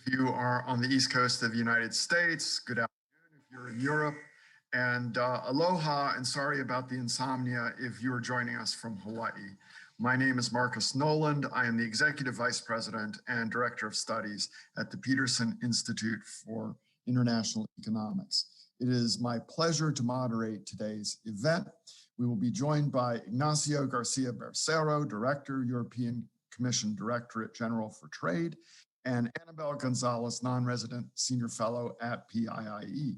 if you are on the East Coast of the United States. Good afternoon if you're in Europe. And aloha and sorry about the insomnia if you're joining us from Hawaii. My name is Marcus Noland. I am the Executive Vice President and Director of Studies at the Peterson Institute for International Economics. It is my pleasure to moderate today's event. We will be joined by Ignacio Garcia Bercero, Director, European Commission Directorate-General for Trade, and Anabel González, non-resident Senior Fellow at PIIE.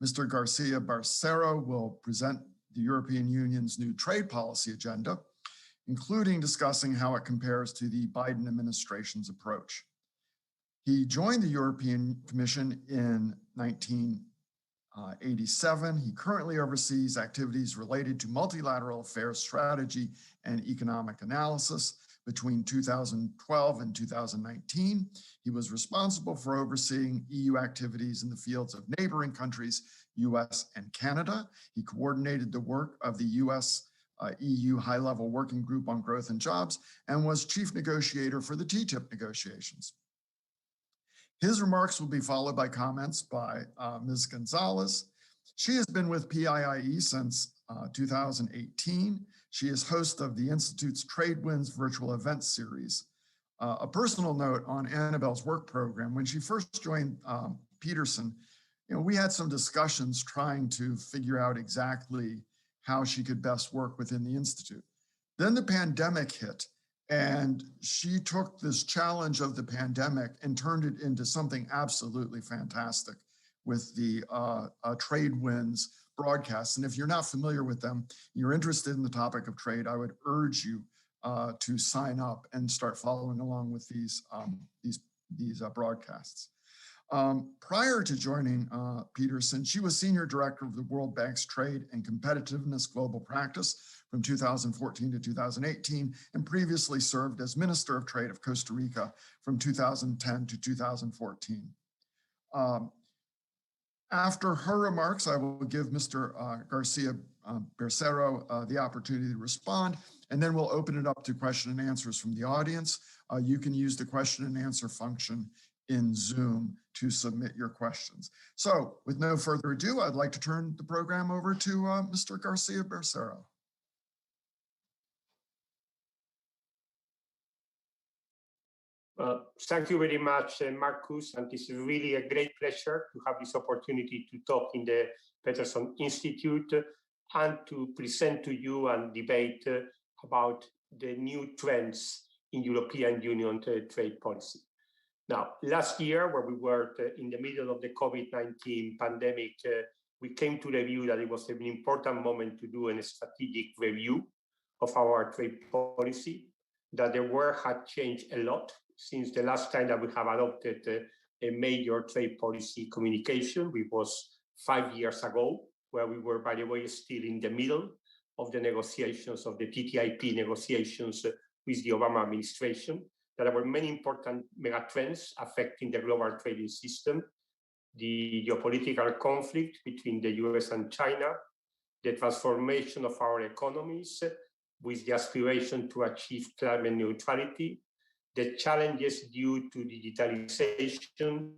Mr. Garcia Bercero will present the European Union's new trade policy agenda, including discussing how it compares to the Biden administration's approach. He joined the European Commission in 1987. He currently oversees activities related to multilateral affairs strategy and economic analysis. Between 2012 and 2019, he was responsible for overseeing EU activities in the fields of neighboring countries, US and Canada. He coordinated the work of the US EU high-level working group on growth and jobs and was chief negotiator for the TTIP negotiations. His remarks will be followed by comments by Ms. González. She has been with PIIE since 2018. She is host of the Institute's Trade Winds virtual event series. A personal note on Anabel's work program: when she first joined Peterson, we had some discussions trying to figure out exactly how she could best work within the Institute. Then the pandemic hit, and she took this challenge of the pandemic and turned it into something absolutely fantastic with the Trade Winds broadcasts. And if you're not familiar with them, you're interested in the topic of trade, I would urge you to sign up and start following along with these broadcasts. Prior to joining Peterson, she was Senior Director of the World Bank's Trade and Competitiveness Global Practice from 2014 to 2018, and previously served as Minister of Trade of Costa Rica from 2010 to 2014. After her remarks, I will give Mr. Garcia Bercero the opportunity to respond, and then we'll open it up to question and answers from the audience. You can use the question and answer function in Zoom to submit your questions. So with no further ado, I'd like to turn the program over to Mr. Garcia Bercero. Thank you very much, Marcus, and it's really a great pleasure to have this opportunity to talk in the Peterson Institute and to present to you and debate about the new trends in European Union trade policy. Now, last year, where we were in the middle of the COVID-19 pandemic, we came to the view that it was an important moment to do a strategic review of our trade policy, that the world had changed a lot since the last time that we have adopted a major trade policy communication, which was 5 years ago, where we were, by the way, still in the middle of the negotiations of the TTIP negotiations with the Obama administration. There were many important megatrends affecting the global trading system: the geopolitical conflict between the US and China, the transformation of our economies with the aspiration to achieve climate neutrality, the challenges due to digitalization,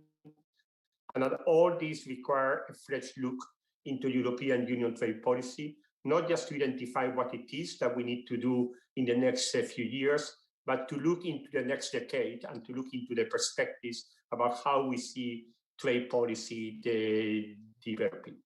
and that all these require a fresh look into European Union trade policy, not just to identify what it is that we need to do in the next few years, but to look into the next decade and to look into the perspectives about how we see trade policy developing.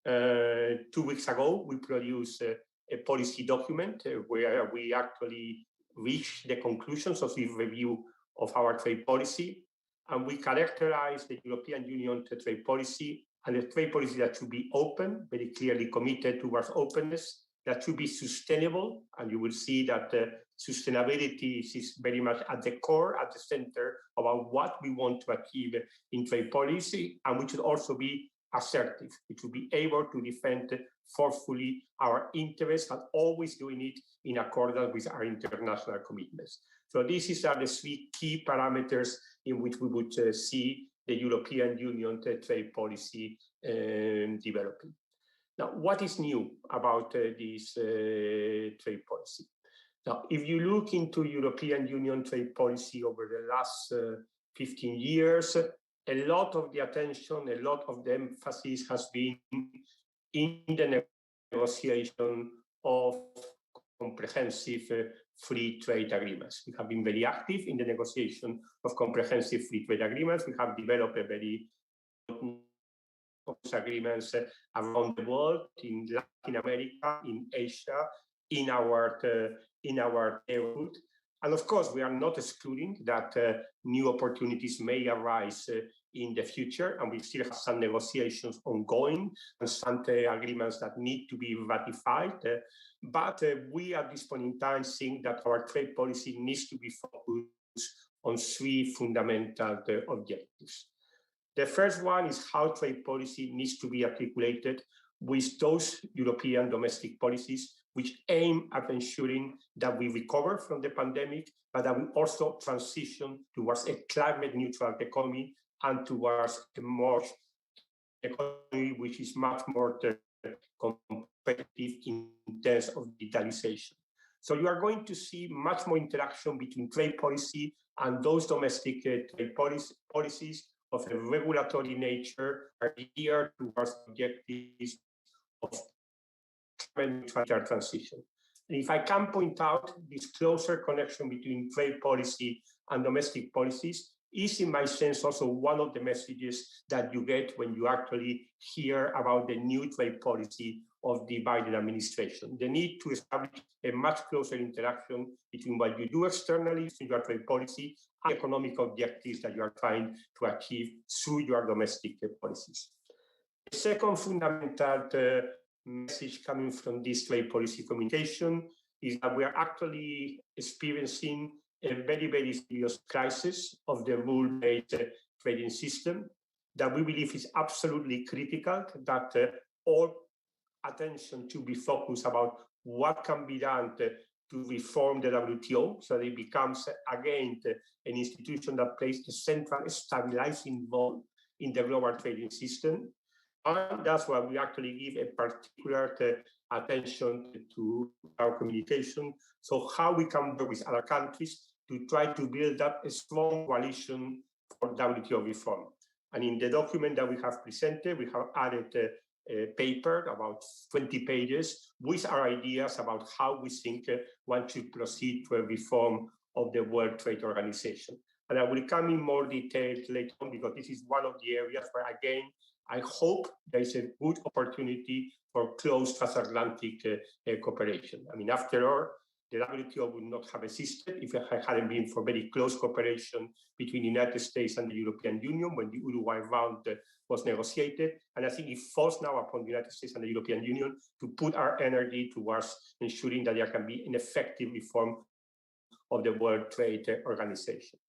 2 weeks ago, we produced a policy document where we actually reached the conclusions of the review of our trade policy, and we characterize the European Union trade policy and a trade policy that should be open, very clearly committed towards openness, that should be sustainable, and you will see that sustainability is very much at the core, at the center about what we want to achieve in trade policy, and we should also be assertive. We should be able to defend forcefully our interests, but always doing it in accordance with our international commitments. So these are the 3 key parameters in which we would see the European Union trade policy developing. Now, what is new about this trade policy? Now, if you look into European Union trade policy over the last 15 years. A lot of the attention, a lot of the emphasis has been in the negotiation of comprehensive free trade agreements. We have been very active in the negotiation of comprehensive free trade agreements. We have developed a very agreements around the world, in Latin America, in Asia, in our neighborhood. And of course, we are not excluding that new opportunities may arise in the future, and we still have some negotiations ongoing and some agreements that need to be ratified. But we at this point in time think that our trade policy needs to be focused on three fundamental objectives. The first one is how trade policy needs to be articulated with those European domestic policies which aim at ensuring that we recover from the pandemic, but that we also transition towards a climate neutral economy and towards a more economy which is much more competitive in terms of digitalization. So you are going to see much more interaction between trade policy and those domestic trade policies of a regulatory nature are geared towards objectives of climate neutral transition. And if I can point out this closer connection between trade policy and domestic policies is, in my sense, also one of the messages that you get when you actually hear about the new trade policy of the Biden administration. The need to establish a much closer interaction between what you do externally through your trade policy and economic objectives that you are trying to achieve through your domestic policies. The second fundamental message coming from this trade policy communication is that we are actually experiencing a very, very serious crisis of the rule-based trading system that we believe is absolutely critical, that all attention to be focused about what can be done to reform the WTO so that it becomes again an institution that plays a central stabilizing role in the global trading system. And that's why we actually give a particular attention to our communication. So how we can work with other countries to try to build up a strong coalition for WTO reform. And in the document that we have presented, we have added a paper about 20 pages with our ideas about how we think one should proceed to a reform of the World Trade Organization. And I will come in more detail later on because this is one of the areas where, again, I hope there is a good opportunity for close transatlantic cooperation. I mean, after all, the WTO would not have existed if it hadn't been for very close cooperation between the United States and the European Union when the Uruguay round was negotiated. And I think it falls now upon the United States and the European Union to put our energy towards ensuring that there can be an effective reform of the World Trade Organization.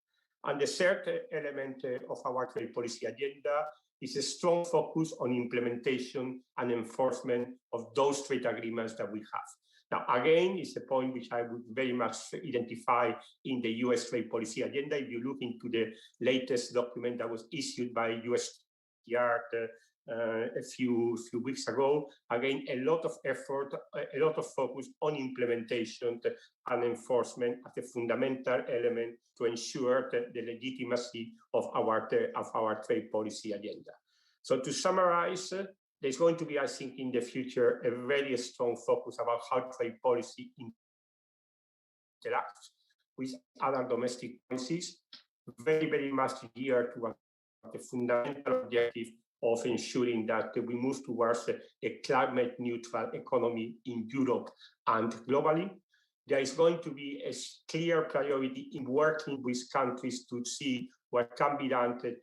And the third element of our trade policy agenda is a strong focus on implementation and enforcement of those trade agreements that we have. Now, again, it's a point which I would very much identify in the US trade policy agenda. If you look into the latest document that was issued by USTR a few weeks ago, again, a lot of effort, a lot of focus on implementation and enforcement as a fundamental element to ensure the legitimacy of our trade policy agenda. So to summarize, there's going to be, I think, in the future, a very strong focus about how trade policy interacts with other domestic policies, very, very much geared to the fundamental objective of ensuring that we move towards a climate neutral economy in Europe and globally. There is going to be a clear priority in working with countries to see what can be done to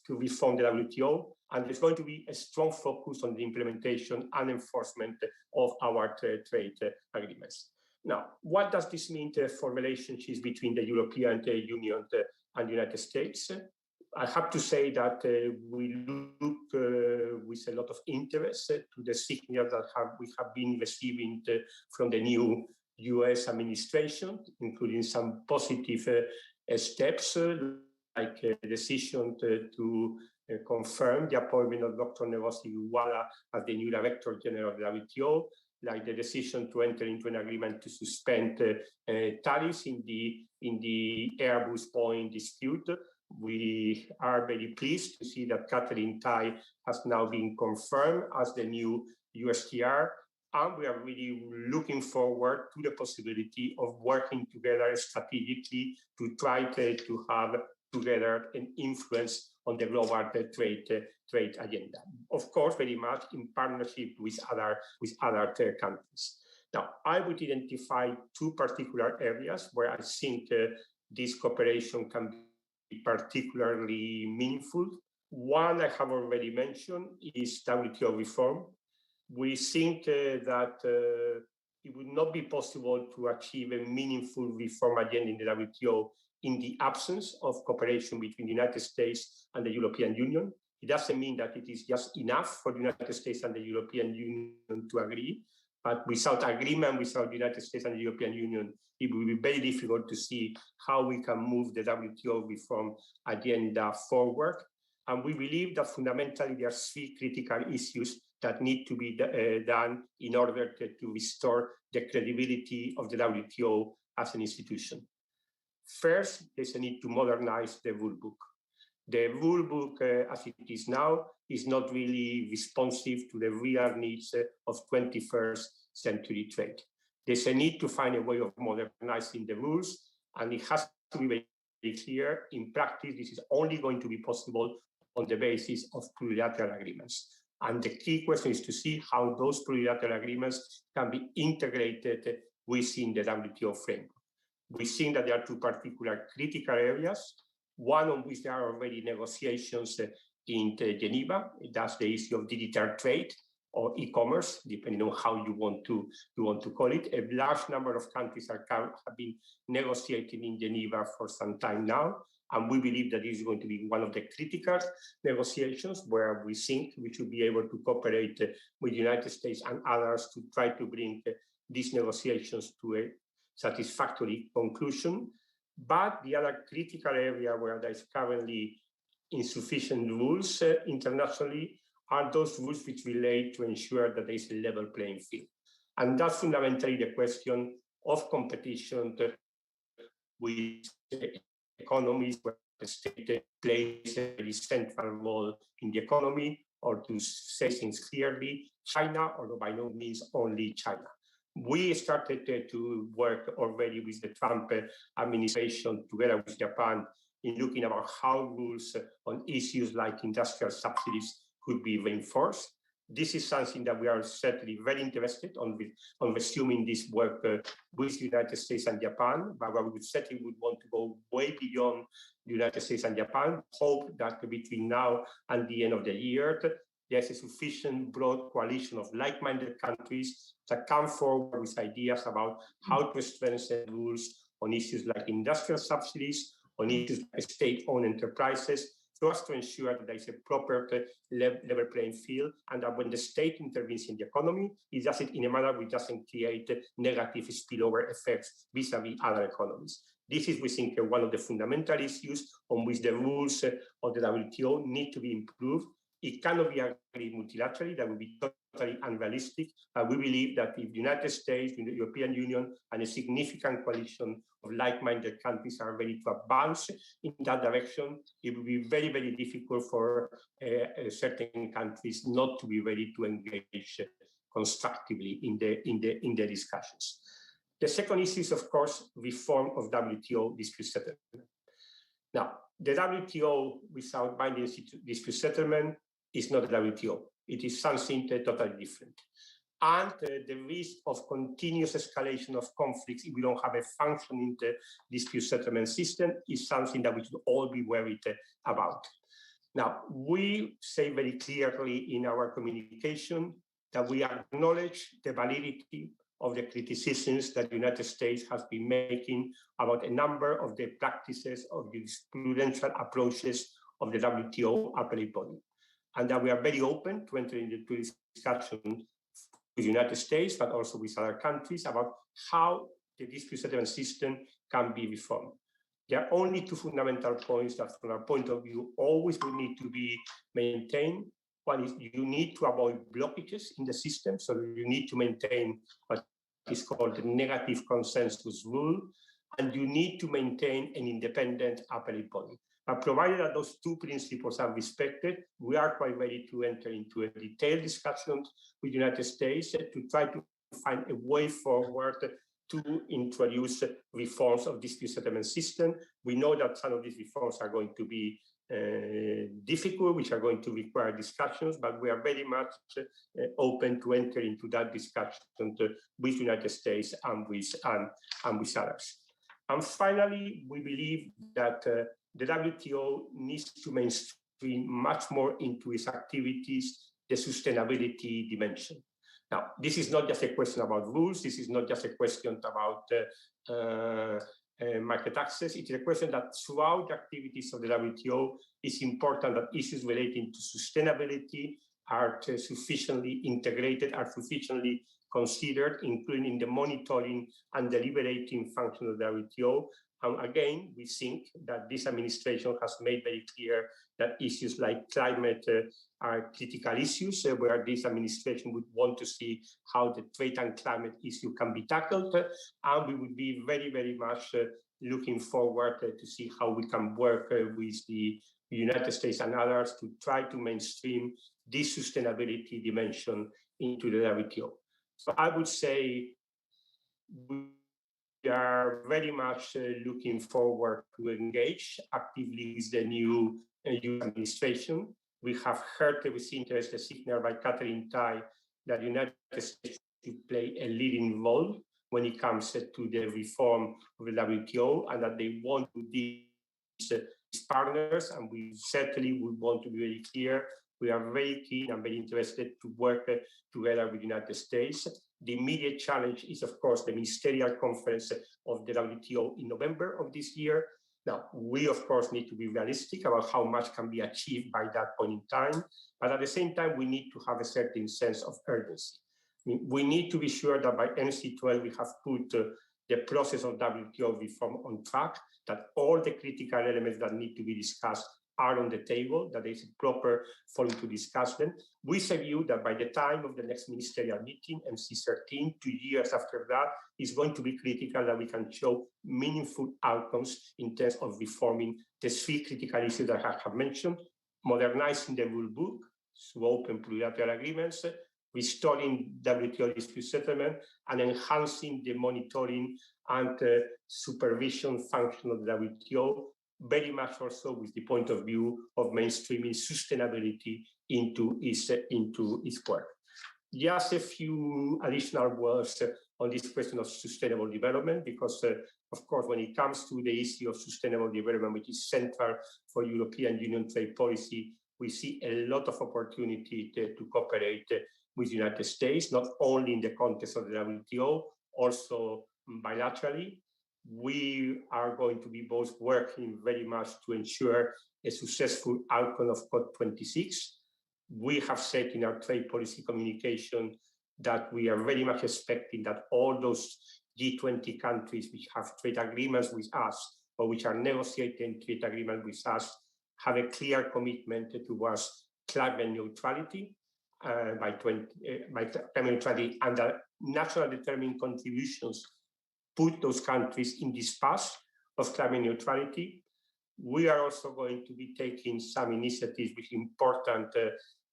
reform the WTO. And there's going to be a strong focus on the implementation and enforcement of our trade agreements. Now, what does this mean for relationships between the European Union and the United States? I have to say that we look with a lot of interest to the signals that we have been receiving from the new US administration, including some positive steps like a decision to confirm the appointment of Dr. Ngozi Iweala as the new Director General of the WTO, like the decision to enter into an agreement to suspend tariffs in the Airbus Boeing dispute. We are very pleased to see that Catherine Tai has now been confirmed as the new USTR, and we are really looking forward to the possibility of working together strategically to try to have together an influence on the global trade agenda. Of course, very much in partnership with other countries. Now, I would identify two particular areas where I think this cooperation can be particularly meaningful. One I have already mentioned is WTO reform. We think that it would not be possible to achieve a meaningful reform agenda in the WTO in the absence of cooperation between the United States and the European Union. It doesn't mean that it is just enough for the United States and the European Union to agree, but without agreement, without the United States and the European Union, it will be very difficult to see how we can move the WTO reform agenda forward. And we believe that fundamentally there are three critical issues that need to be done in order to restore the credibility of the WTO as an institution. First, there's a need to modernize the rule book. The rule book, as it is now, is not really responsive to the real needs of 21st century trade. There's a need to find a way of modernizing the rules, and it has to be very clear. In practice, this is only going to be possible on the basis of plurilateral agreements. And the key question is to see how those plurilateral agreements can be integrated within the WTO framework. We think that there are two particular critical areas, one on which there are already negotiations in Geneva. That's the issue of digital trade or e-commerce, depending on how you want to call it. A large number of countries have been negotiating in Geneva for some time now, and we believe that this is going to be one of the critical negotiations where we think we should be able to cooperate with the United States and others to try to bring these negotiations to a satisfactory conclusion. But the other critical area where there is currently insufficient rules internationally are those rules which relate to ensure that there is a level playing field. And that's fundamentally the question of competition with economies where the state plays a very central role in the economy, or to say things clearly, China, although by no means only China. We started to work already with the Trump administration together with Japan in looking about how rules on issues like industrial subsidies could be reinforced. This is something that we are certainly very interested on resuming this work with the United States and Japan, but we certainly would want to go way beyond the United States and Japan. Hope that between now and the end of the year, there's a sufficient broad coalition of like-minded countries that come forward with ideas about how to strengthen rules on issues like industrial subsidies, on issues like state-owned enterprises, so as to ensure that there is a proper level playing field, and that when the state intervenes in the economy, it does it in a manner which doesn't create negative spillover effects vis-a-vis other economies. This is, we think, one of the fundamental issues on which the rules of the WTO need to be improved. It cannot be agreed multilaterally. That would be totally unrealistic. We believe that if the United States, the European Union, and a significant coalition of like-minded countries are ready to advance in that direction, it will be very, very difficult for certain countries not to be ready to engage constructively in the discussions. The second issue is, of course, reform of WTO dispute settlement. Now, the WTO without binding dispute settlement is not the WTO. It is something totally different. And the risk of continuous escalation of conflicts if we don't have a functioning dispute settlement system is something that we should all be worried about. Now, we say very clearly in our communication that we acknowledge the validity of the criticisms that the United States has been making about a number of the practices of the jurisprudential approaches of the WTO appellate body, and that we are very open to entering into discussion with the United States, but also with other countries about how the dispute settlement system can be reformed. There are only two fundamental points that, from our point of view, always will need to be maintained. One is you need to avoid blockages in the system, so you need to maintain what is called the negative consensus rule, and you need to maintain an independent appellate body. But provided that those two principles are respected, we are quite ready to enter into a detailed discussion with the United States to try to find a way forward to introduce reforms of dispute settlement system. We know that some of these reforms are going to be difficult, which are going to require discussions, but we are very much open to enter into that discussion with the United States and with others. And finally, we believe that the WTO needs to mainstream much more into its activities the sustainability dimension. Now, this is not just a question about rules. This is not just a question about market access. It is a question that throughout the activities of the WTO, it's important that issues relating to sustainability are sufficiently integrated, are sufficiently considered, including the monitoring and deliberating function of the WTO. And again, we think that this administration has made very clear that issues like climate are critical issues, where this administration would want to see how the trade and climate issue can be tackled. And we would be very, very much looking forward to see how we can work with the United States and others to try to mainstream this sustainability dimension into the WTO. So I would say we are very much looking forward to engage actively with the new US administration. We have heard with interest the signal by Catherine Tai that the United States should play a leading role when it comes to the reform of the WTO, and that they want to be partners, and we certainly would want to be very clear. We are very keen and very interested to work together with the United States. The immediate challenge is, of course, the ministerial conference of the WTO in November of this year. Now, we, of course, need to be realistic about how much can be achieved by that point in time. But at the same time, we need to have a certain sense of urgency. I mean, we need to be sure that by MC12, we have put the process of WTO reform on track, that all the critical elements that need to be discussed are on the table, that there is a proper forum to discuss them. We say view that by the time of the next ministerial meeting, MC13, 2 years after that, is going to be critical that we can show meaningful outcomes in terms of reforming the 3 critical issues that I have mentioned: modernizing the rule book through open plurilateral agreements, restoring WTO dispute settlement, and enhancing the monitoring and supervision function of the WTO, very much also with the point of view of mainstreaming sustainability into its work. Just a few additional words on this question of sustainable development, because of course, when it comes to the issue of sustainable development, which is central for European Union trade policy, we see a lot of opportunity to cooperate with the United States, not only in the context of the WTO, also bilaterally. We are going to be both working very much to ensure a successful outcome of COP26. We have said in our trade policy communication that we are very much expecting that all those G20 countries which have trade agreements with us, or which are negotiating trade agreements with us, have a clear commitment towards climate neutrality by climate neutrality, and that national determined contributions put those countries in this path of climate neutrality. We are also going to be taking some initiatives with important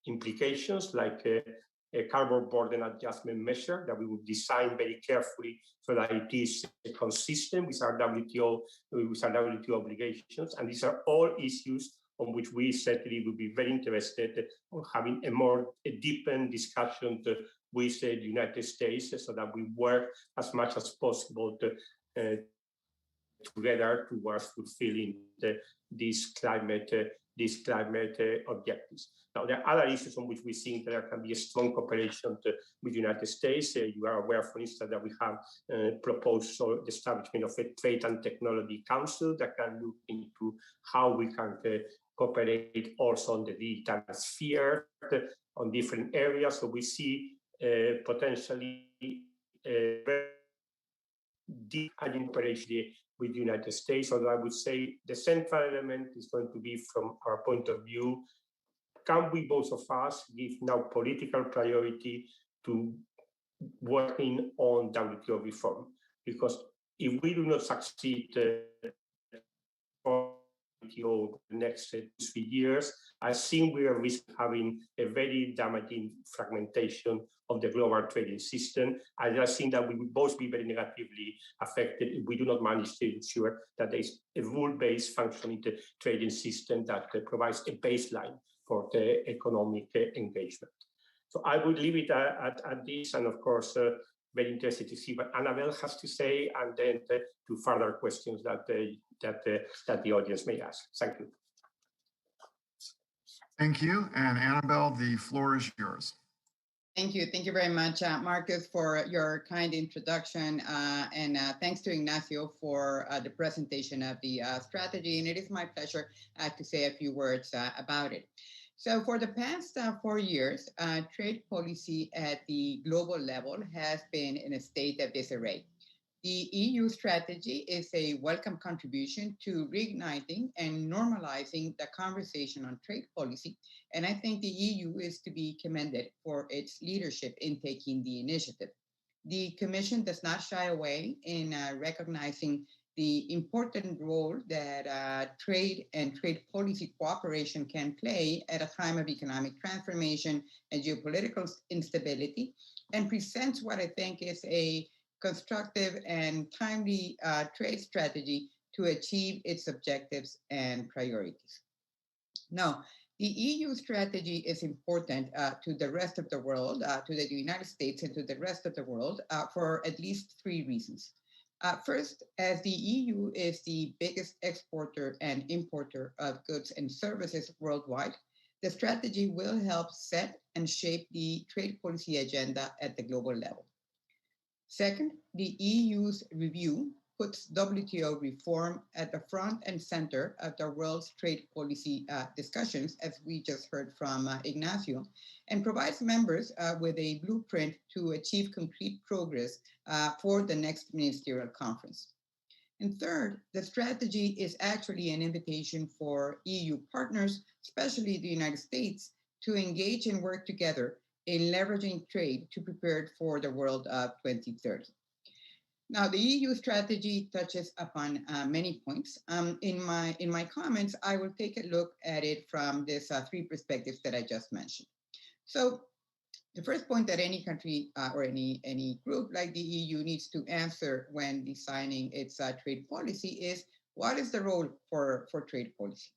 implications, like a carbon border adjustment measure that we will design very carefully so that it is consistent with our WTO obligations. And these are all issues on which we certainly will be very interested on having a deepened discussion with the United States, so that we work as much as possible together towards fulfilling these climate objectives. Now, there are other issues on which we think there can be a strong cooperation with the United States. You are aware, for instance, that we have proposed the establishment of a Trade and Technology Council that can look into how we can cooperate also on the digital sphere, on different areas. So we see potentially deep cooperation with the United States, although I would say the central element is going to be, from our point of view, can we, both of us, give now political priority to working on WTO reform? Because if we do not succeed for WTO the next 3 years, I think we are risking having a very damaging fragmentation of the global trading system. I just think that we would both be very negatively affected if we do not manage to ensure that there is a rule-based functioning trading system that provides a baseline for the economic engagement. So I would leave it at this, and of course, very interested to see what Anabel has to say, and then to further questions that the audience may ask. Thank you. Thank you. And Anabel, the floor is yours. Thank you. Thank you very much, Marcus, for your kind introduction. And thanks to Ignacio for the presentation of the strategy. And it is my pleasure to say a few words about it. So for the past 4 years, trade policy at the global level has been in a state of disarray. The EU strategy is a welcome contribution to reigniting and normalizing the conversation on trade policy. And I think the EU is to be commended for its leadership in taking the initiative. The Commission does not shy away in recognizing the important role that trade and trade policy cooperation can play at a time of economic transformation and geopolitical instability, and presents what I think is a constructive and timely trade strategy to achieve its objectives and priorities. Now, the EU strategy is important to the rest of the world, to the United States and to the rest of the world for at least 3 reasons. First, as the EU is the biggest exporter and importer of goods and services worldwide, the strategy will help set and shape the trade policy agenda at the global level. Second, the EU's review puts WTO reform at the front and center of the world's trade policy discussions, as we just heard from Ignacio, and provides members with a blueprint to achieve concrete progress for the next ministerial conference. And third, the strategy is actually an invitation for EU partners, especially the United States, to engage and work together in leveraging trade to prepare for the world of 2030. Now, the EU strategy touches upon many points. In my comments, I will take a look at it from these 3 perspectives that I just mentioned. So the first point that any country or any group like the EU needs to answer when designing its trade policy is, what is the role for trade policy?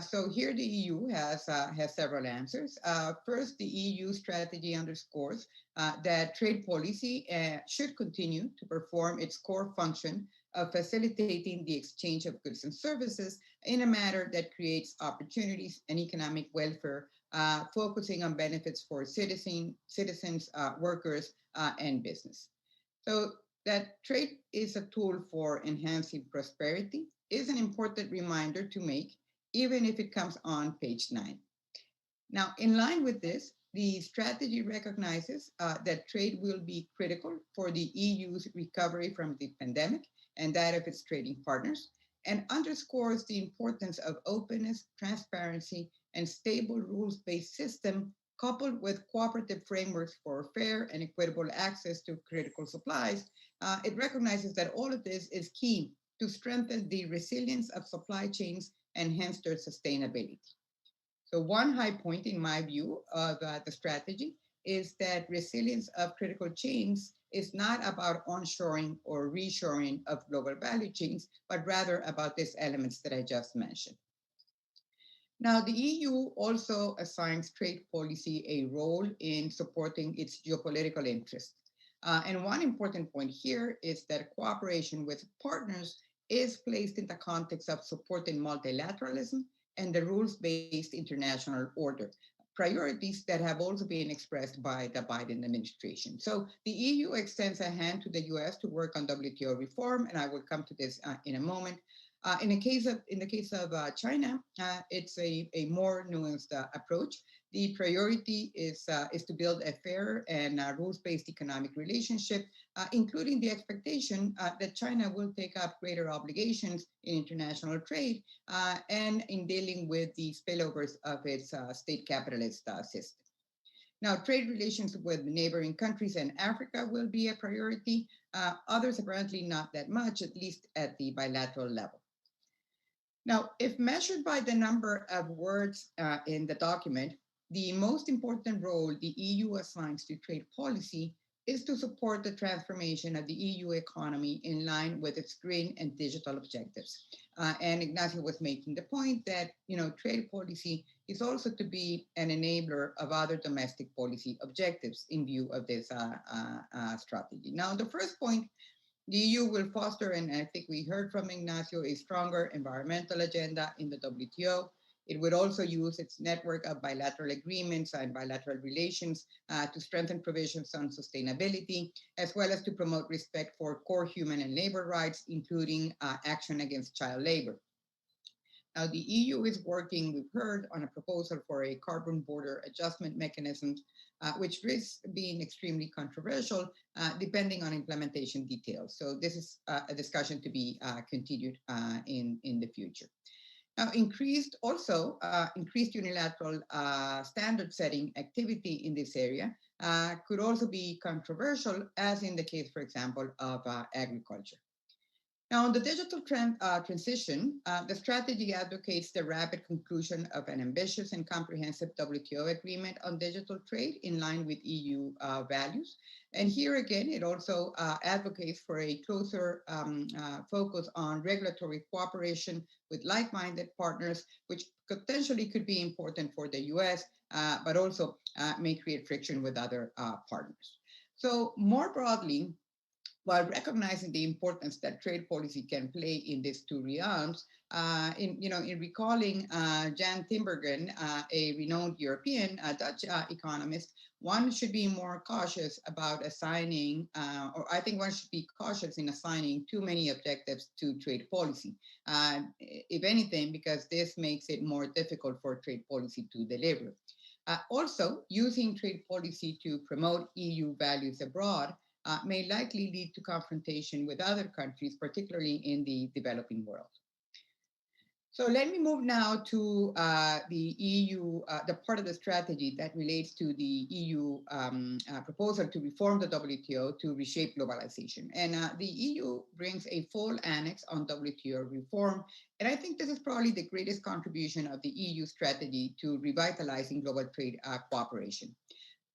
So here the EU has several answers. First, the EU strategy underscores that trade policy should continue to perform its core function of facilitating the exchange of goods and services in a manner that creates opportunities and economic welfare, focusing on benefits for citizens, workers, and business. So that trade is a tool for enhancing prosperity is an important reminder to make, even if it comes on page 9. Now, in line with this, the strategy recognizes that trade will be critical for the EU's recovery from the pandemic and that of its trading partners, and underscores the importance of openness, transparency, and stable rules-based system coupled with cooperative frameworks for fair and equitable access to critical supplies. It recognizes that all of this is key to strengthen the resilience of supply chains and hence their sustainability. So one high point in my view of the strategy is that resilience of critical chains is not about onshoring or reshoring of global value chains, but rather about these elements that I just mentioned. Now, the EU also assigns trade policy a role in supporting its geopolitical interests. And one important point here is that cooperation with partners is placed in the context of supporting multilateralism and the rules-based international order, priorities that have also been expressed by the Biden administration. So the EU extends a hand to the US to work on WTO reform, and I will come to this in a moment. In the case of China, it's a more nuanced approach. The priority is to build a fair and rules-based economic relationship, including the expectation that China will take up greater obligations in international trade and in dealing with the spillovers of its state capitalist system. Now, trade relations with neighboring countries and Africa will be a priority. Others apparently not that much, at least at the bilateral level. Now, if measured by the number of words in the document, the most important role the EU assigns to trade policy is to support the transformation of the EU economy in line with its green and digital objectives. And Ignacio was making the point that, trade policy is also to be an enabler of other domestic policy objectives in view of this strategy. Now, the first point, the EU will foster, and I think we heard from Ignacio, a stronger environmental agenda in the WTO. It would also use its network of bilateral agreements and bilateral relations to strengthen provisions on sustainability, as well as to promote respect for core human and labor rights, including action against child labor. Now, the EU is working, we've heard, on a proposal for a carbon border adjustment mechanism, which risks being extremely controversial depending on implementation details. So this is a discussion to be continued in the future. Now, increased unilateral standard setting activity in this area could also be controversial, as in the case, for example, of agriculture. Now, on the digital transition, the strategy advocates the rapid conclusion of an ambitious and comprehensive WTO agreement on digital trade in line with EU values. And here again, it also advocates for a closer focus on regulatory cooperation with like-minded partners, which potentially could be important for the US, but also may create friction with other partners. So more broadly, while recognizing the importance that trade policy can play in these two realms, in recalling Jan Timbergen, a renowned European Dutch economist, one should be more cautious about assigning, or I think one should be cautious in assigning too many objectives to trade policy. If anything, because this makes it more difficult for trade policy to deliver. Also, using trade policy to promote EU values abroad may likely lead to confrontation with other countries, particularly in the developing world. So let me move now to the EU, the part of the strategy that relates to the EU proposal to reform the WTO to reshape globalization. And the EU brings a full annex on WTO reform. And I think this is probably the greatest contribution of the EU strategy to revitalizing global trade cooperation.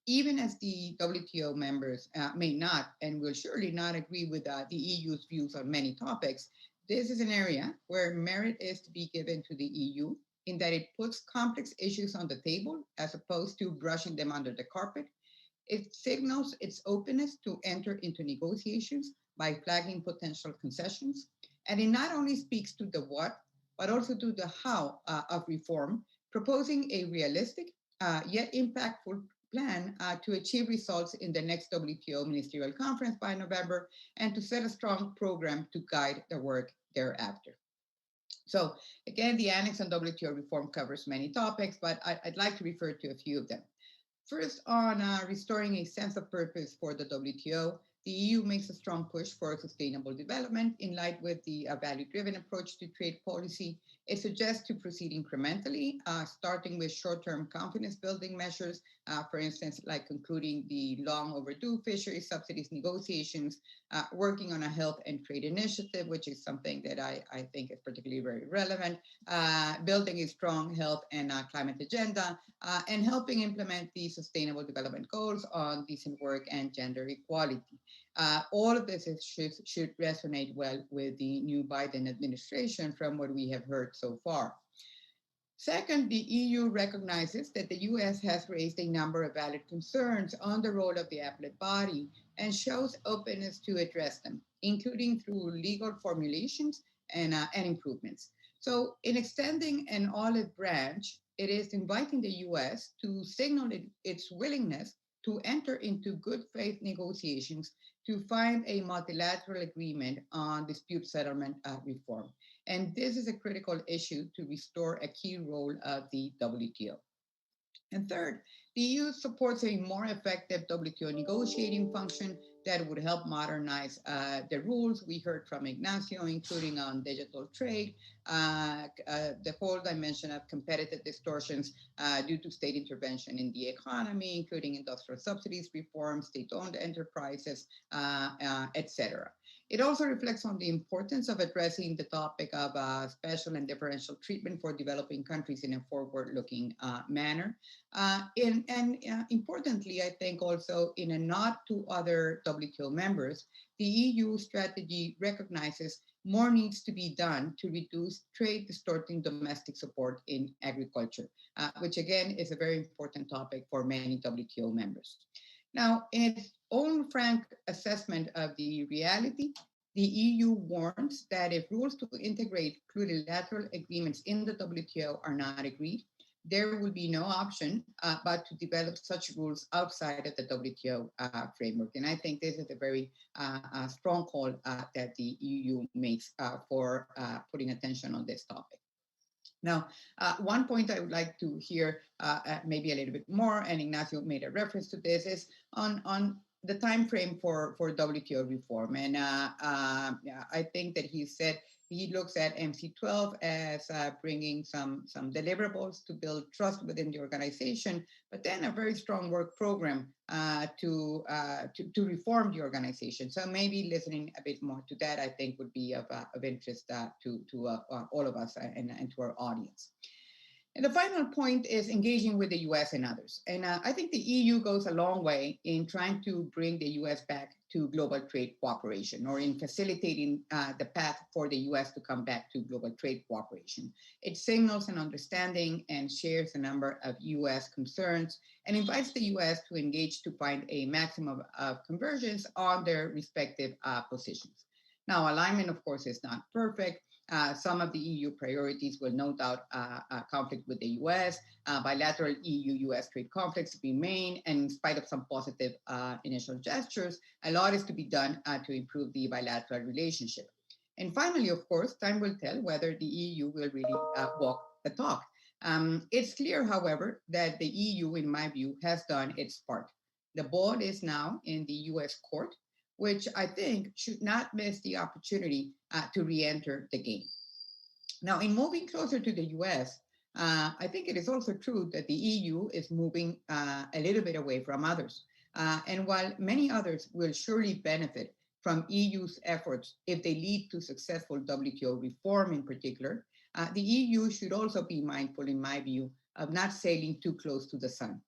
Even as the WTO members may not and will surely not agree with the EU's views on many topics, this is an area where merit is to be given to the EU in that it puts complex issues on the table as opposed to brushing them under the carpet. It signals its openness to enter into negotiations by flagging potential concessions. And it not only speaks to the what, but also to the how of reform, proposing a realistic yet impactful plan to achieve results in the next WTO Ministerial Conference by November and to set a strong program to guide the work thereafter. So again, the Annex on WTO reform covers many topics, but I'd like to refer to a few of them. First, on restoring a sense of purpose for the WTO, the EU makes a strong push for sustainable development in line with the value-driven approach to trade policy. It suggests to proceed incrementally, starting with short-term confidence-building measures, for instance, like concluding the long overdue fisheries subsidies negotiations, working on a health and trade initiative, which is something that I think is particularly very relevant, building a strong health and climate agenda, and helping implement the Sustainable Development Goals on decent work and gender equality. All of this should resonate well with the new Biden administration from what we have heard so far. Second, the EU recognizes that the US has raised a number of valid concerns on the role of the appellate body and shows openness to address them, including through legal formulations and improvements. So in extending an olive branch, it is inviting the US to signal its willingness to enter into good faith negotiations to find a multilateral agreement on dispute settlement reform. And this is a critical issue to restore a key role of the WTO. And third, the EU supports a more effective WTO negotiating function that would help modernize the rules we heard from Ignacio, including on digital trade, the whole dimension of competitive distortions due to state intervention in the economy, including industrial subsidies reform, state-owned enterprises, etc. It also reflects on the importance of addressing the topic of special and differential treatment for developing countries in a forward-looking manner. Importantly, I think also in a nod to other WTO members, the EU strategy recognizes more needs to be done to reduce trade distorting domestic support in agriculture, which again is a very important topic for many WTO members. Now, in its own frank assessment of the reality, the EU warns that if rules to integrate plurilateral agreements in the WTO are not agreed, there will be no option but to develop such rules outside of the WTO framework. And I think this is a very strong call that the EU makes for putting attention on this topic. Now, one point I would like to hear maybe a little bit more, and Ignacio made a reference to this, is on the time frame for WTO reform. And I think that he said he looks at MC12 as bringing some deliverables to build trust within the organization, but then a very strong work program to reform the organization. So maybe listening a bit more to that, I think, would be of interest to all of us and to our audience. And the final point is engaging with the US and others. And I think the EU goes a long way in trying to bring the US back to global trade cooperation, or in facilitating the path for the US to come back to global trade cooperation. It signals an understanding and shares a number of US concerns and invites the US to engage to find a maximum of convergence on their respective positions. Now, alignment, of course, is not perfect. Some of the EU priorities will no doubt conflict with the US. Bilateral EU-US trade conflicts remain, and in spite of some positive initial gestures, a lot is to be done to improve the bilateral relationship. And finally, of course, time will tell whether the EU will really walk the talk. It's clear, however, that the EU, in my view, has done its part. The ball is now in the US court, which I think should not miss the opportunity to re-enter the game. Now, in moving closer to the US, I think it is also true that the EU is moving a little bit away from others. And while many others will surely benefit from EU's efforts if they lead to successful WTO reform in particular, the EU should also be mindful, in my view, of not sailing too close to the sun.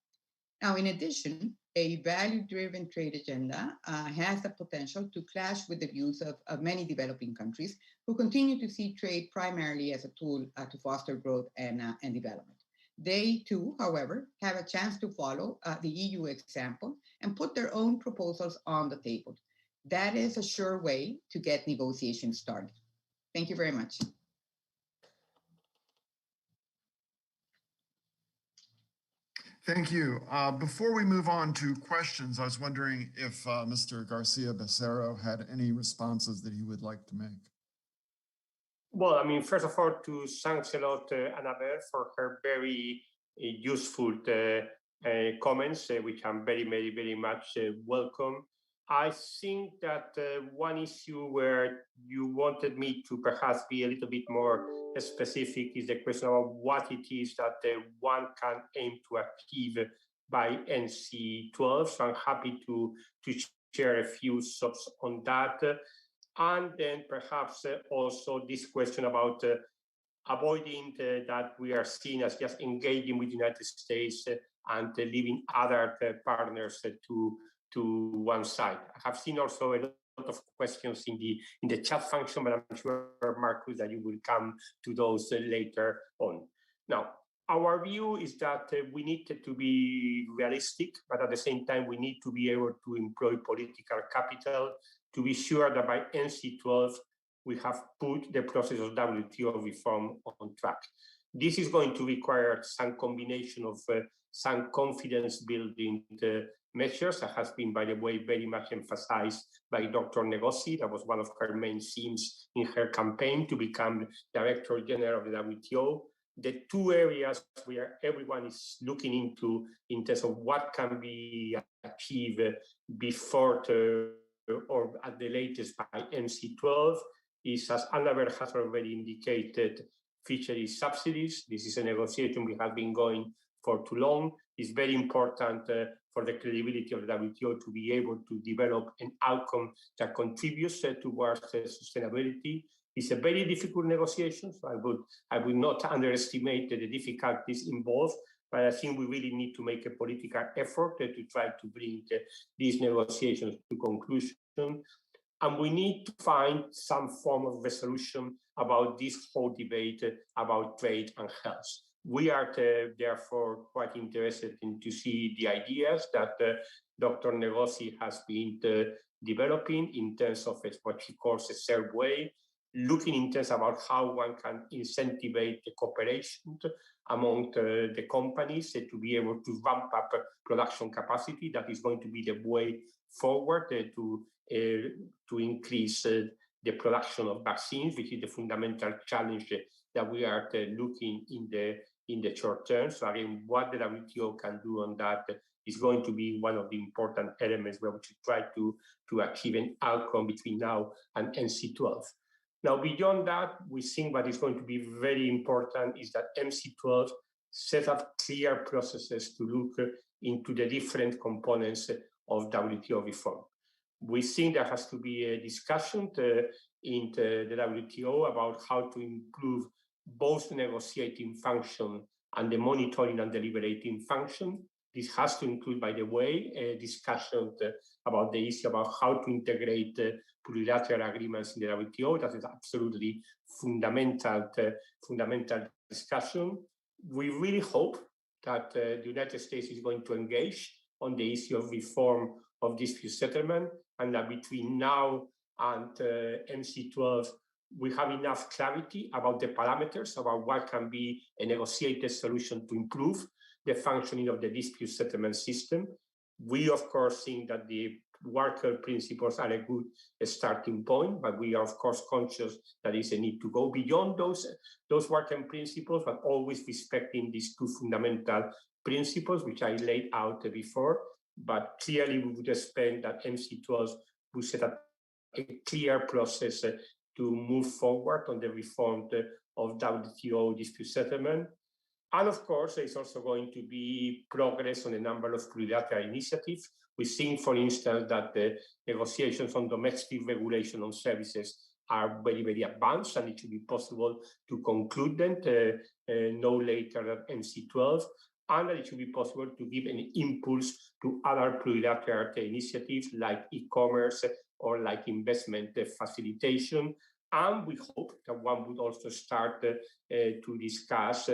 Now, in addition, a value-driven trade agenda has the potential to clash with the views of many developing countries who continue to see trade primarily as a tool to foster growth and development. They too, however, have a chance to follow the EU example and put their own proposals on the table. That is a sure way to get negotiations started. Thank you very much. Thank you. Before we move on to questions, I was wondering if Mr. Garcia Bercero had any responses that he would like to make. Well, I mean, first of all, to thanks a lot, Anabel, for her very useful comments, which I'm very, very, very much welcome. I think that one issue where you wanted me to perhaps be a little bit more specific is the question of what it is that one can aim to achieve by NC12. So I'm happy to share a few thoughts on that. And then perhaps also this question about avoiding that we are seen as just engaging with the United States and leaving other partners to one side. I have seen also a lot of questions in the chat function, but I'm sure, Marcus, that you will come to those later on. Now, our view is that we need to be realistic, but at the same time, we need to be able to employ political capital to be sure that by NC12, we have put the process of WTO reform on track. This is going to require some combination of some confidence building measures that has been, by the way, very much emphasized by Dr. Negosi. That was one of her main themes in her campaign to become Director General of the WTO. The two areas where everyone is looking into in terms of what can be achieved before or at the latest by MC12 is, as Anabel has already indicated, fisheries subsidies. This is a negotiation we have been going for too long. It's very important for the credibility of the WTO to be able to develop an outcome that contributes towards sustainability. It's a very difficult negotiation, so I would not underestimate the difficulties involved, but I think we really need to make a political effort to try to bring these negotiations to conclusion. And we need to find some form of resolution about this whole debate about trade and health. We are therefore quite interested in to see the ideas that Dr. Negosi has been developing in terms of what she calls a third way, looking in terms about how one can incentivize the cooperation among the companies to be able to ramp up production capacity. That is going to be the way forward to increase the production of vaccines, which is the fundamental challenge that we are looking in the short term. So again, what the WTO can do on that is going to be one of the important elements where we should try to achieve an outcome between now and MC12. Now, beyond that, we think what is going to be very important is that MC12 set up clear processes to look into the different components of WTO reform. We think there has to be a discussion in the WTO about how to improve both the negotiating function and the monitoring and deliberating function. This has to include, by the way, a discussion about the issue about how to integrate plurilateral agreements in the WTO. That is absolutely fundamental discussion. We really hope that the United States is going to engage on the issue of reform of dispute settlement, and that between now and MC12, we have enough clarity about the parameters about what can be a negotiated solution to improve the functioning of the dispute settlement system. We, of course, think that the worker principles are a good starting point, but we are, of course, conscious that there is a need to go beyond those working principles, but always respecting these two fundamental principles, which I laid out before. But clearly, we would expect that MC12 would set up a clear process to move forward on the reform of WTO dispute settlement. And of course, there's also going to be progress on a number of plurilateral initiatives. We think, for instance, that the negotiations on domestic regulation on services are very, very advanced, and it should be possible to conclude them no later than MC12, and that it should be possible to give an impulse to other plurilateral initiatives like e-commerce or like investment facilitation. And we hope that one would also start to discuss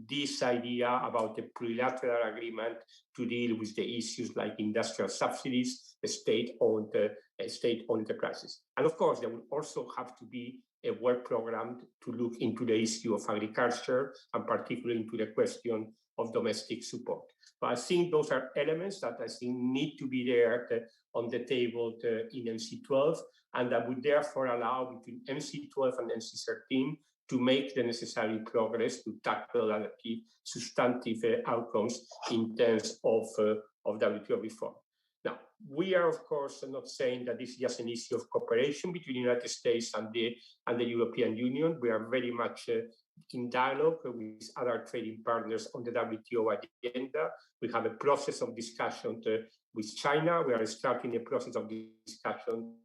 this idea about the plurilateral agreement to deal with the issues like industrial subsidies, state-owned enterprises. And of course, there will also have to be a work program to look into the issue of agriculture, and particularly into the question of domestic support. But I think those are elements that I think need to be there on the table in MC12, and that would therefore allow between MC12 and MC13 to make the necessary progress to tackle and achieve substantive outcomes in terms of WTO reform. Now, we are, of course, not saying that this is just an issue of cooperation between the United States and the European Union. We are very much in dialogue with other trading partners on the WTO agenda. We have a process of discussion with China. We are starting a process of discussion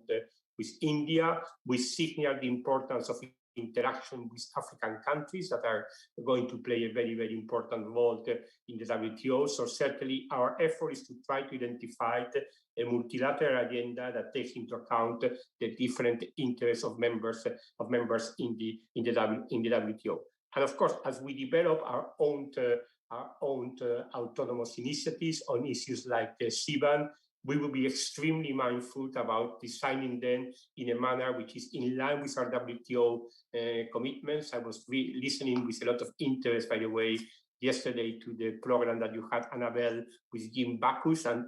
with India. We signal the importance of interaction with African countries that are going to play a very, very important role in the WTO. So certainly our effort is to try to identify a multilateral agenda that takes into account the different interests of members in the WTO. And of course, as we develop our own autonomous initiatives on issues like CBAM, we will be extremely mindful about designing them in a manner which is in line with our WTO commitments. I was listening with a lot of interest, by the way, yesterday to the program that you had, Anabel, with Jim Bacchus and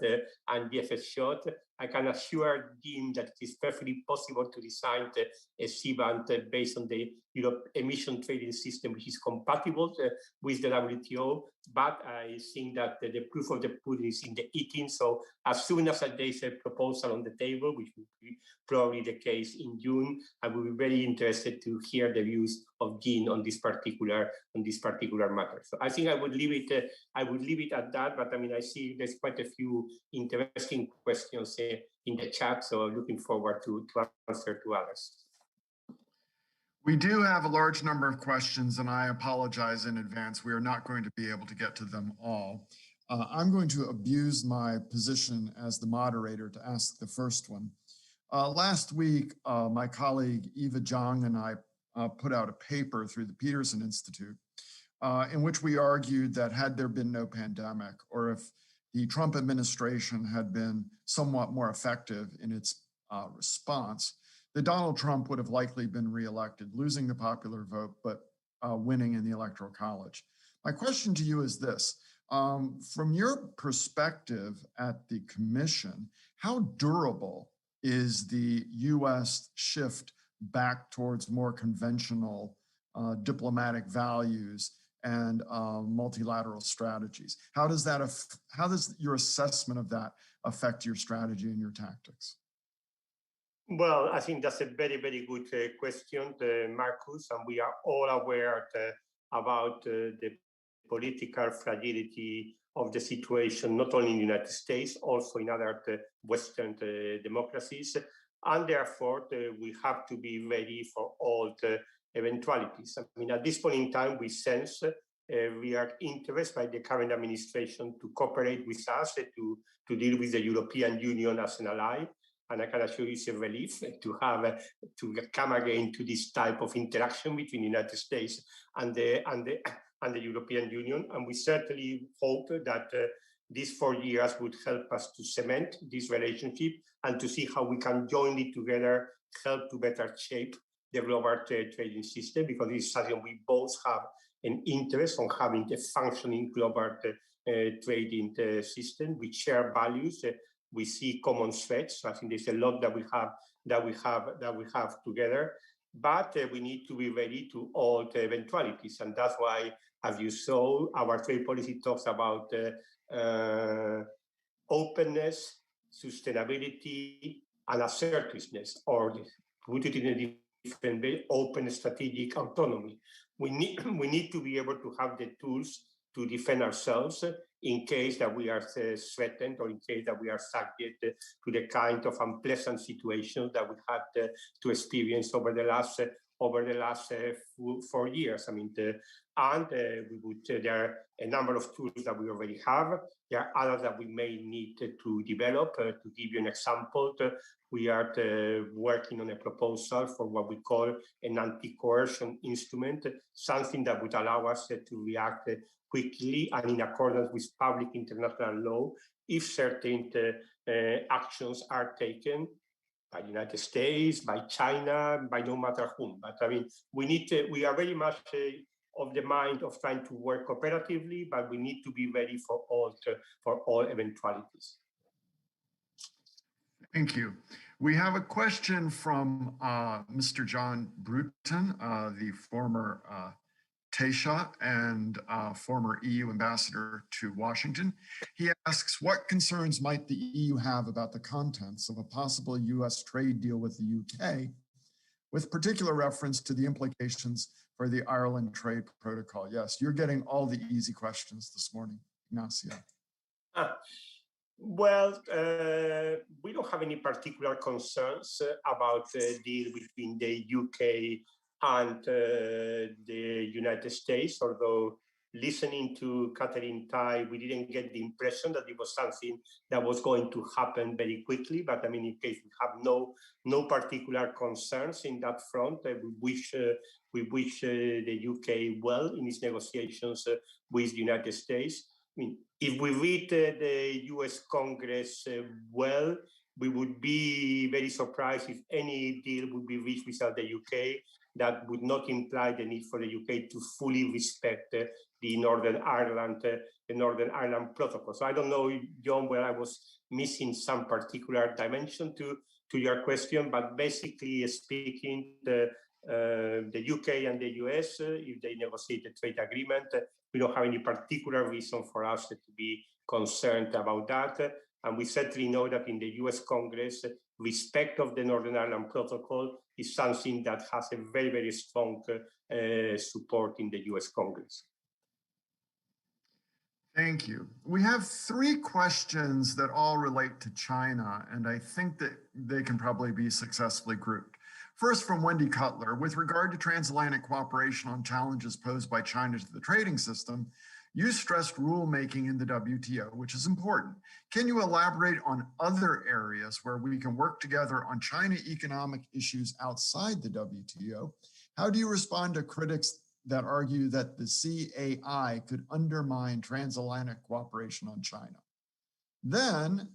Jeff Schott. I can assure Jim that it is perfectly possible to design a C-band based on the Europe emission trading system, which is compatible with the WTO. But I think that the proof of the pudding is in the eating. So as soon as there is a proposal on the table, which will be probably the case in June, I will be very interested to hear the views of Jean on this particular matter. So I think I would leave it. I would leave it at that. But I mean, I see there's quite a few interesting questions in the chat. So I'm looking forward to answer to others. We do have a large number of questions, and I apologize in advance. We are not going to be able to get to them all. I'm going to abuse my position as the moderator to ask the first one. Last week, my colleague Eva Zhang and I put out a paper through the Peterson Institute in which we argued that had there been no pandemic, or if the Trump administration had been somewhat more effective in its response, that Donald Trump would have likely been reelected, losing the popular vote, but winning in the Electoral College. My question to you is this. From your perspective at the Commission, how durable is the US shift back towards more conventional diplomatic values and multilateral strategies? How does your assessment of that affect your strategy and your tactics? Well, I think that's a very, very good question, Marcus, and we are all aware about the political fragility of the situation, not only in the United States, also in other Western democracies. And therefore, we have to be ready for all the eventualities. I mean, at this point in time, we sense we are interested by the current administration to cooperate with us to deal with the European Union as an ally. And I can assure you it's a relief to come again to this type of interaction between the United States and the European Union. And we certainly hope that these 4 years would help us to cement this relationship and to see how we can jointly together help to better shape the global trading system, because this is something we both have an interest on having a functioning global trading system. We share values. We see common threats. So I think there's a lot that we have together, but we need to be ready to all the eventualities, and that's why, as you saw, our trade policy talks about openness, sustainability, and assertiveness, or put it in a different way, open strategic autonomy. We need to be able to have the tools to defend ourselves in case that we are threatened, or in case that we are subject to the kind of unpleasant situations that we had to experience over the last 4 years. I mean, there are a number of tools that we already have. There are others that we may need to develop. To give you an example, we are working on a proposal for what we call an anti-coercion instrument, something that would allow us to react quickly and in accordance with public international law if certain actions are taken by the United States, by China, by no matter whom. But I mean, we are very much of the mind of trying to work cooperatively, but we need to be ready for all eventualities. Thank you. We have a question from Mr. John Bruton, the former Taoiseach and former EU ambassador to Washington. He asks, what concerns might the EU have about the contents of a possible US trade deal with the UK, with particular reference to the implications for the Ireland Trade Protocol? Yes, you're getting all the easy questions this morning, Ignacio. Well, we don't have any particular concerns about the deal between the UK and the United States, although listening to Catherine Tai, we didn't get the impression that it was something that was going to happen very quickly. But I mean, in case we have no particular concerns in that front, we wish the UK well in its negotiations with the United States. I mean, if we read the US Congress well, we would be very surprised if any deal would be reached without the UK. That would not imply the need for the UK to fully respect the Northern Ireland Protocol. So I don't know, John, where I was missing some particular dimension to your question, but basically speaking, the UK and the US, if they negotiate a trade agreement, we don't have any particular reason for us to be concerned about that. And we certainly know that in the US Congress, respect of the Northern Ireland Protocol is something that has a very, very strong support in the US Congress. Thank you. We have three questions that all relate to China, and I think that they can probably be successfully grouped. First, from Wendy Cutler, with regard to transatlantic cooperation on challenges posed by China to the trading system, you stressed rulemaking in the WTO, which is important. Can you elaborate on other areas where we can work together on China economic issues outside the WTO? How do you respond to critics that argue that the CAI could undermine transatlantic cooperation on China? Then,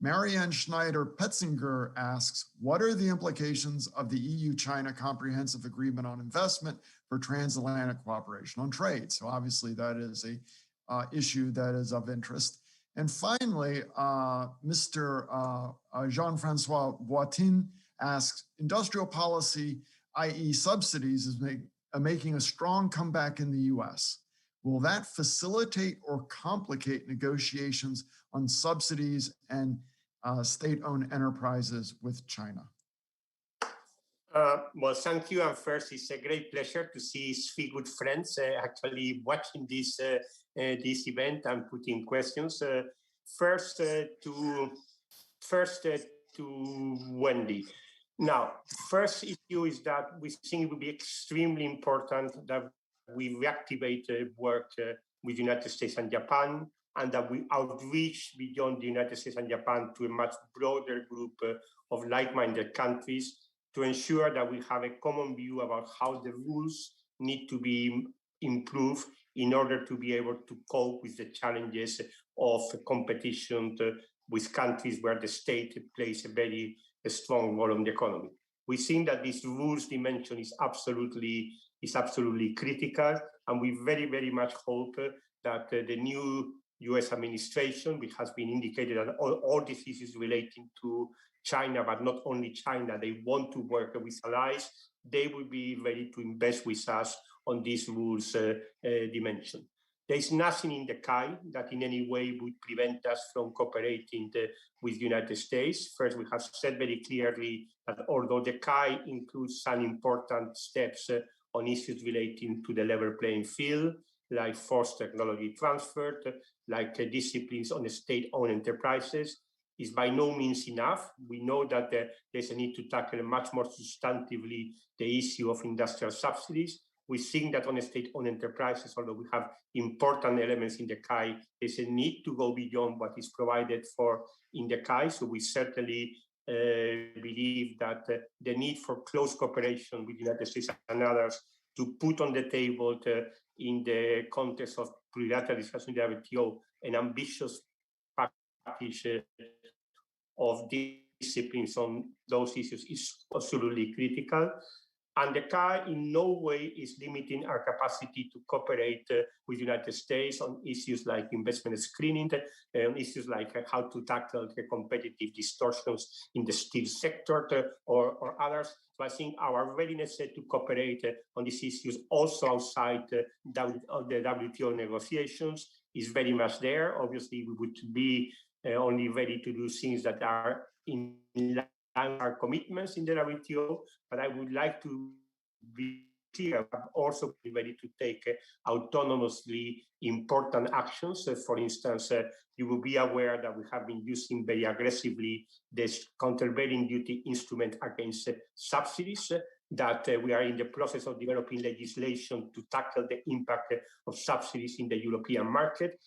Marianne Schneider-Petzinger asks, what are the implications of the EU-China Comprehensive Agreement on Investment for transatlantic cooperation on trade? So obviously that is a issue that is of interest. And finally, Mr. Jean-Francois Boitin asks, industrial policy, i.e. subsidies, is making a strong comeback in the US. Will that facilitate or complicate negotiations on subsidies and state-owned enterprises with China? Well, thank you. And first, it's a great pleasure to see three good friends actually watching this event and putting questions. First to Wendy. Now, first issue is that we think it would be extremely important that we reactivate work with the United States and Japan, and that we outreach beyond the United States and Japan to a much broader group of like-minded countries to ensure that we have a common view about how the rules need to be improved in order to be able to cope with the challenges of competition with countries where the state plays a very strong role in the economy. We think that this rules dimension is absolutely critical, and we very, very much hope that the new US administration, which has been indicated that all these issues relating to China, but not only China, they want to work with allies, they will be ready to invest with us on this rules dimension. There is nothing in the CAI that in any way would prevent us from cooperating with the United States. First, we have said very clearly that although the CAI includes some important steps on issues relating to the level playing field, like forced technology transfer, like disciplines on state-owned enterprises, is by no means enough. We know that there's a need to tackle much more substantively the issue of industrial subsidies. We think that on state-owned enterprises, although we have important elements in the CAI, there's a need to go beyond what is provided for in the CAI. So we certainly believe that the need for close cooperation with the United States and others to put on the table in the context of plurilateral discussion in the WTO an ambitious package of disciplines on those issues is absolutely critical. And the CAI in no way is limiting our capacity to cooperate with the United States on issues like investment screening, on issues like how to tackle the competitive distortions in the steel sector or others. So I think our readiness to cooperate on these issues also outside the WTO negotiations is very much there. Obviously, we would be only ready to do things that are in line with our commitments in the WTO, but I would like to be clear, but also be ready to take autonomously important actions. For instance, you will be aware that we have been using very aggressively this countervailing duty instrument against subsidies. that we are in the process of developing legislation to tackle the impact of subsidies in the European market,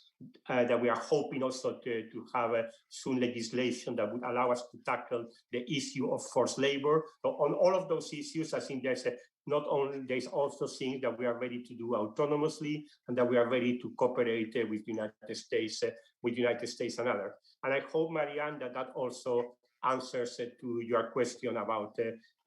that we are hoping also to have soon legislation that would allow us to tackle the issue of forced labor. So on all of those issues, I think there's also things that we are ready to do autonomously, and that we are ready to cooperate with United States and others. And I hope, Marianne, that also answers to your question about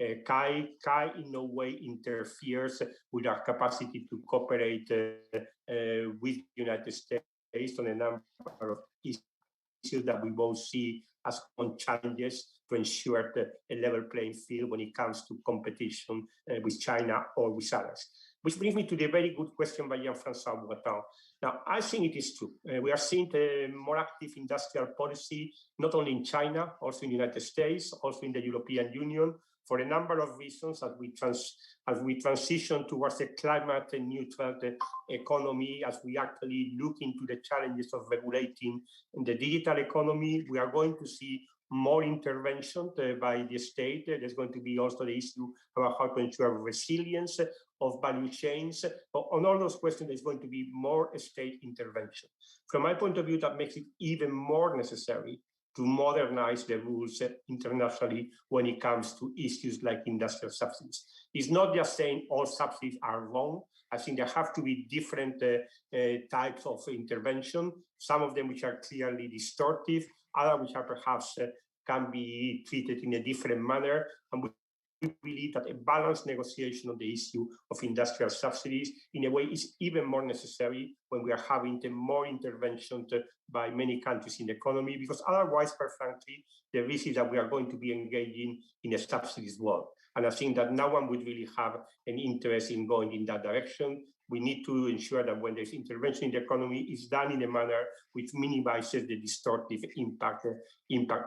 PIIE. PIIE in no way interferes with our capacity to cooperate with the United States on a number of issues that we both see as common challenges to ensure a level playing field when it comes to competition with China or with others. Which brings me to the very good question by Jean-François Breton. Now, I think it is true. We are seeing a more active industrial policy, not only in China, also in the United States, also in the European Union, for a number of reasons as we transition towards a climate neutral economy, as we actually look into the challenges of regulating the digital economy. We are going to see more intervention by the state. There's going to be also the issue about how to ensure resilience of value chains. On all those questions, there's going to be more state intervention. From my point of view, that makes it even more necessary to modernize the rules internationally when it comes to issues like industrial subsidies. It's not just saying all subsidies are wrong. I think there have to be different types of intervention, some of them which are clearly distortive, others which are perhaps can be treated in a different manner. And we believe that a balanced negotiation on the issue of industrial subsidies in a way is even more necessary when we are having more intervention by many countries in the economy, because otherwise, quite frankly, the risk is that we are going to be engaging in a subsidies world. And I think that no one would really have an interest in going in that direction. We need to ensure that when there's intervention in the economy, it's done in a manner which minimizes the distortive impact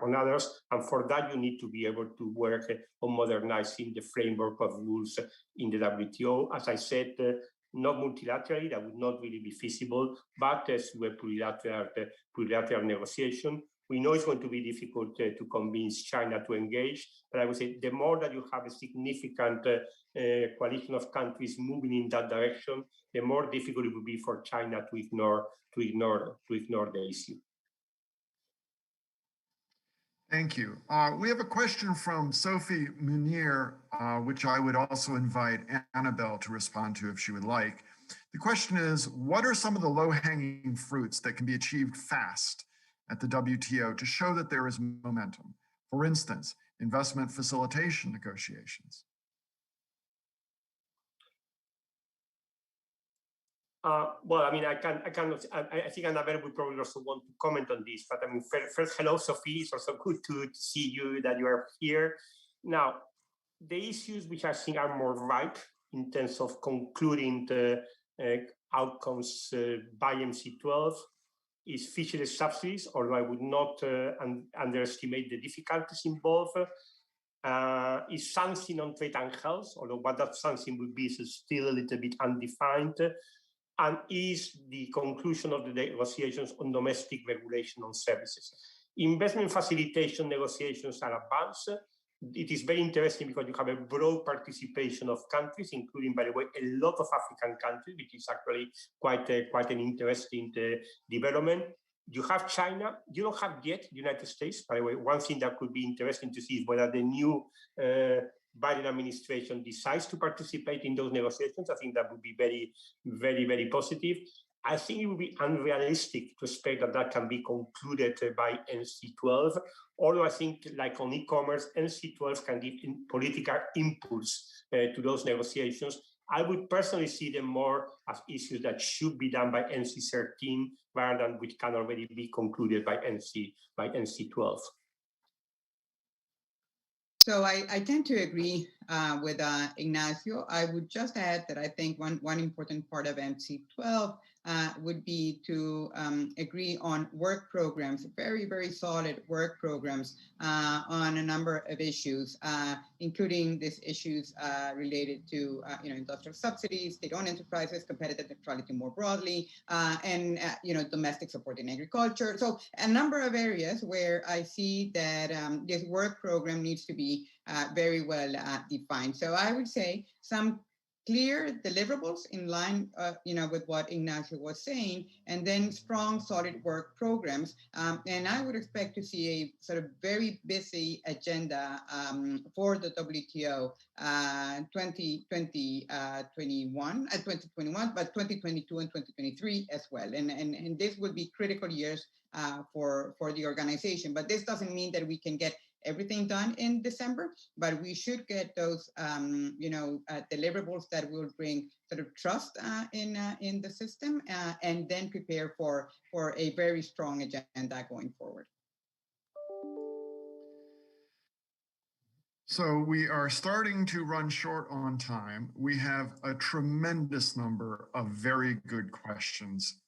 on others. And for that, you need to be able to work on modernizing the framework of rules in the WTO. As I said, not multilaterally, that would not really be feasible, but through a plurilateral negotiation. We know it's going to be difficult to convince China to engage, but I would say the more that you have a significant coalition of countries moving in that direction, the more difficult it will be for China to ignore the issue. Thank you. We have a question from Sophie Munir, which I would also invite Anabel to respond to if she would like. The question is, what are some of the low-hanging fruits that can be achieved fast at the WTO to show that there is momentum? For instance, investment facilitation negotiations. Well, I mean, I think Anabel would probably also want to comment on this, but I mean, first, hello, Sophie. It's also good to see you, that you are here. Now, the issues which I think are more ripe in terms of concluding the outcomes by MC12 is fisheries subsidies, although I would not underestimate the difficulties involved. Is something on trade and health, although what that something would be is still a little bit undefined. And is the conclusion of the negotiations on domestic regulation on services. Investment facilitation negotiations are advanced. It is very interesting because you have a broad participation of countries, including, by the way, a lot of African countries, which is actually quite an interesting development. You have China. You don't have yet the United States. By the way, one thing that could be interesting to see is whether the new Biden administration decides to participate in those negotiations. I think that would be very, very, very positive. I think it would be unrealistic to expect that that can be concluded by NC12, although I think, like on e-commerce, NC12 can give political impulse to those negotiations. I would personally see them more as issues that should be done by NC13 rather than which can already be concluded by NC12. So I tend to agree with Ignacio. I would just add that I think one important part of MC12 would be to agree on work programs, very, very solid work programs on a number of issues, including these issues related to industrial subsidies, state-owned enterprises, competitive neutrality more broadly, and domestic support in agriculture. So a number of areas where I see that this work program needs to be very well defined. So I would say some clear deliverables in line, with what Ignacio was saying, and then strong, solid work programs. And I would expect to see a sort of very busy agenda for the WTO 2021, but 2022 and 2023 as well. And this would be critical years for the organization. But this doesn't mean that we can get everything done in December, but we should get those, deliverables that will bring sort of trust in the system, and then prepare for a very strong agenda going forward. So we are starting to run short on time. We have a tremendous number of very good questions.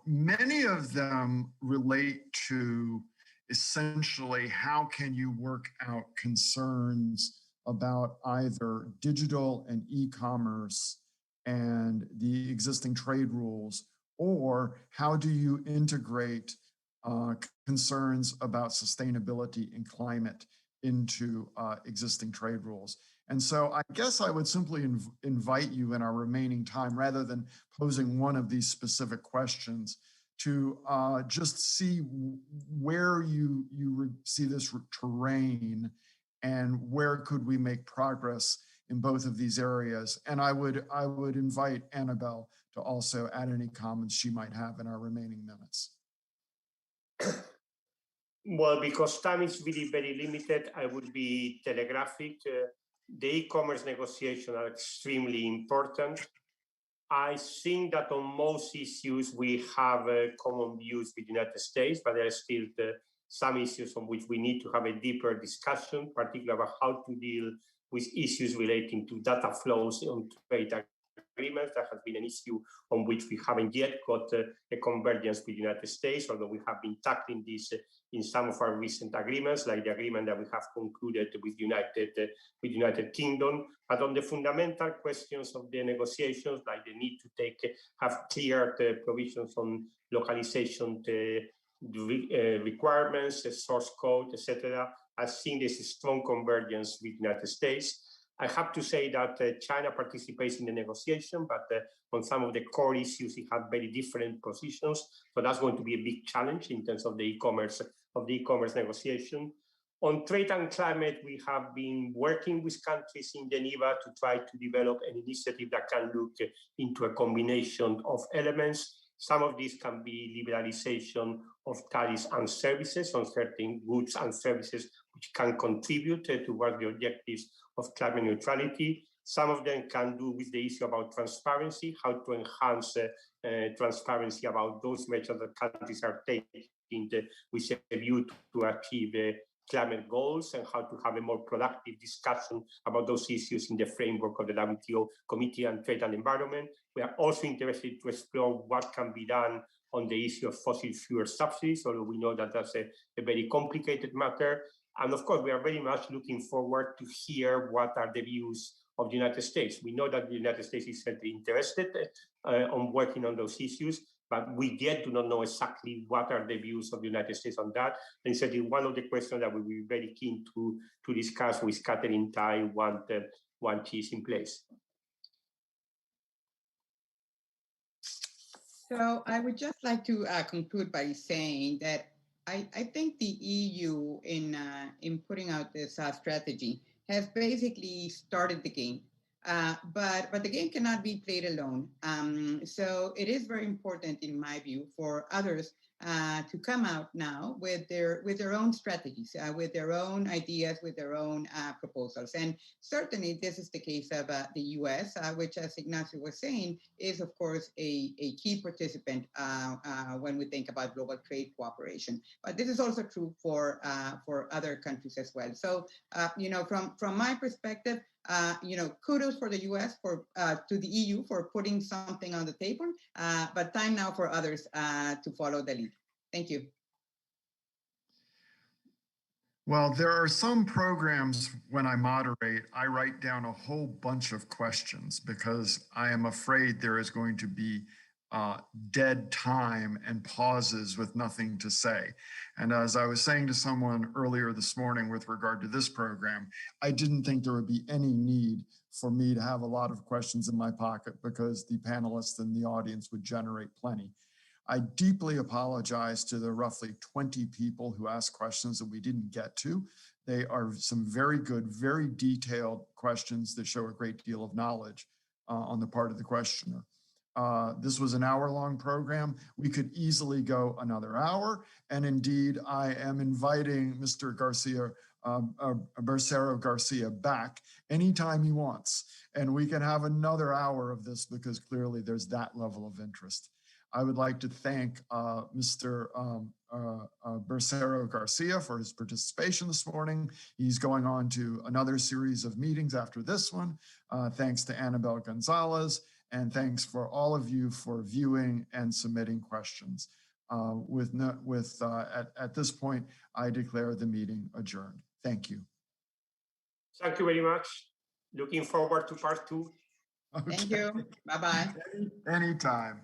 Many of them relate to essentially how can you work out concerns about either digital and e-commerce and the existing trade rules, or how do you integrate concerns about sustainability and climate into existing trade rules. And so I guess I would simply invite you in our remaining time, rather than posing one of these specific questions, to just see where you see this terrain and where could we make progress in both of these areas. And I would invite Anabel to also add any comments she might have in our remaining minutes. Well, because time is really very limited, I would be telegraphic. The e-commerce negotiations are extremely important. I think that on most issues we have common views with the United States, but there are still some issues on which we need to have a deeper discussion, particularly about how to deal with issues relating to data flows on trade agreements. That has been an issue on which we haven't yet got a convergence with the United States, although we have been tackling this in some of our recent agreements, like the agreement that we have concluded with United Kingdom. But on the fundamental questions of the negotiations, like the need to have clear provisions on localization requirements, source code, etc., I think there's a strong convergence with the United States. I have to say that China participates in the negotiation, but on some of the core issues, it has very different positions. So that's going to be a big challenge in terms of the e-commerce negotiation. On trade and climate, we have been working with countries in Geneva to try to develop an initiative that can look into a combination of elements. Some of these can be liberalization of tariffs and services on certain goods and services which can contribute towards the objectives of climate neutrality. Some of them can do with the issue about transparency, how to enhance transparency about those measures that countries are taking with a view to achieve climate goals, and how to have a more productive discussion about those issues in the framework of the WTO Committee on Trade and Environment. We are also interested to explore what can be done on the issue of fossil fuel subsidies, although we know that that's a very complicated matter. And of course, we are very much looking forward to hear what are the views of the United States. We know that the United States is certainly interested on working on those issues, but we yet do not know exactly what are the views of the United States on that. And certainly one of the questions that we will be very keen to discuss with Catherine Tai once she's in place. So I would just like to conclude by saying that I think the EU in putting out this strategy has basically started the game. But the game cannot be played alone. So it is very important, in my view, for others to come out now with their own strategies, with their own ideas, with their own proposals. And certainly this is the case of the US, which, as Ignacio was saying, is of course a key participant when we think about global trade cooperation. But this is also true for other countries as well. So, from my perspective, Kudos for the US to the EU for putting something on the table, but time now for others to follow the lead. Thank you. Well, there are some programs when I moderate, I write down a whole bunch of questions because I am afraid there is going to be dead time and pauses with nothing to say. And as I was saying to someone earlier this morning with regard to this program, I didn't think there would be any need for me to have a lot of questions in my pocket because the panelists and the audience would generate plenty. I deeply apologize to the roughly 20 people who asked questions that we didn't get to. They are some very good, very detailed questions that show a great deal of knowledge on the part of the questioner. This was an hour-long program. We could easily go another hour. And indeed, I am inviting Mr. Bercero Garcia back anytime he wants. And we can have another hour of this because clearly there's that level of interest. I would like to thank Mr. Bercero Garcia for his participation this morning. He's going on to another series of meetings after this one. Thanks to Anabel González, and thanks for all of you for viewing and submitting questions. At this point, I declare the meeting adjourned. Thank you. Thank you very much. Looking forward to part 2. Okay. Thank you. Bye-bye. Anytime.